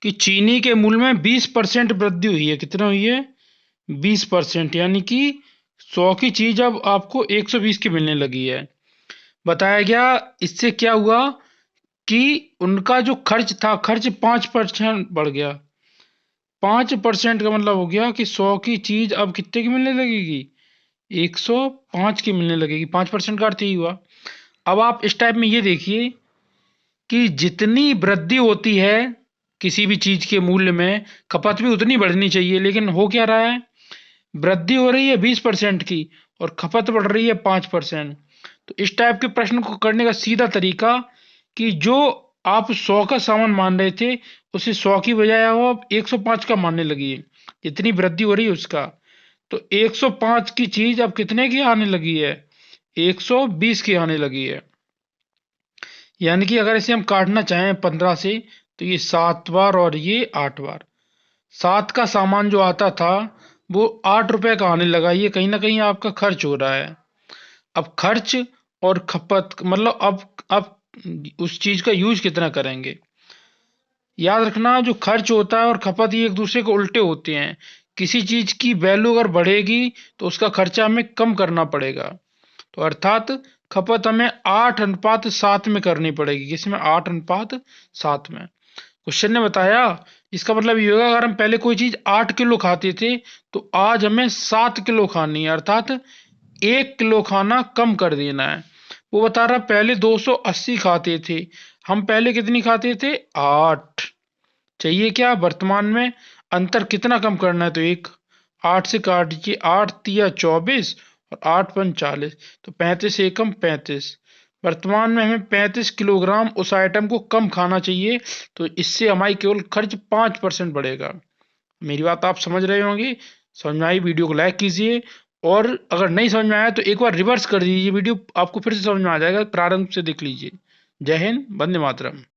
कि चीनी के मूल्य में 20% वृद्धि हुई है। कितना हुई है? 20%, यानी कि 100 की चीज अब आपको 120 की मिलने लगी है। बताया गया इससे क्या हुआ कि उनका जो खर्च था, खर्च 5% बढ़ गया। 5% का मतलब हो गया कि 100 की चीज अब कितने की मिलने लगेगी? 105 की मिलने लगेगी। 5% का अर्थ यही हुआ। अब आप इस टाइप में ये देखिए कि जितनी वृद्धि होती है किसी भी चीज के मूल्य में, खपत भी उतनी बढ़नी चाहिए, लेकिन हो क्या रहा है? वृद्धि हो रही है 20% की और खपत बढ़ रही है 5%। तो इस टाइप के प्रश्न को करने का सीधा तरीका कि जो आप 100 का सामान मान रहे थे उसे 100 की बजाय आप 105 का मानने लगी। जितनी वृद्धि हो रही है उसका, तो 105 की चीज अब कितने की आने लगी है? 120 की आने लगी है। यानी कि अगर इसे हम काटना चाहें 15 से, तो ये 7 बार और ये 8 बार। 7 का सामान जो आता था वो 8 रुपए का आने लगा। ये कहीं ना कहीं आपका खर्च हो रहा है। अब खर्च और खपत मतलब अब उस चीज का यूज कितना करेंगे। याद रखना, जो खर्च होता है और खपत ये एक दूसरे को उल्टे होते हैं। किसी चीज की वैल्यू अगर बढ़ेगी तो उसका खर्चा हमें कम करना पड़ेगा। तो अर्थात खपत हमें 8:7 में करनी पड़ेगी। किसमें? 8:7 में। क्वेश्चन ने बताया, इसका मतलब ये होगा अगर हम पहले कोई चीज 8 किलो खाते थे तो आज हमें 7 किलो खानी है, अर्थात 1 किलो खाना कम कर देना है। वो बता रहा पहले 280 खाते थे, हम पहले कितनी खाते थे? 8। चाहिए क्या वर्तमान में? अंतर कितना कम करना है? तो 1। 8 से काट दीजिए, 8 तिया 24 और 8 पंच 40, तो 35 एकम 35। वर्तमान में हमें 35 किलोग्राम उस आइटम को कम खाना चाहिए। तो इससे हमारी केवल खर्च 5% बढ़ेगा। मेरी बात आप समझ रहे होंगे। समझ में आई? वीडियो को लाइक कीजिए, और अगर नहीं समझ में आया तो एक बार रिवर्स कर दीजिए वीडियो, आपको फिर से समझ में आ जाएगा। प्रारंभ से देख लीजिए। जय हिंद, वंदे मातरम।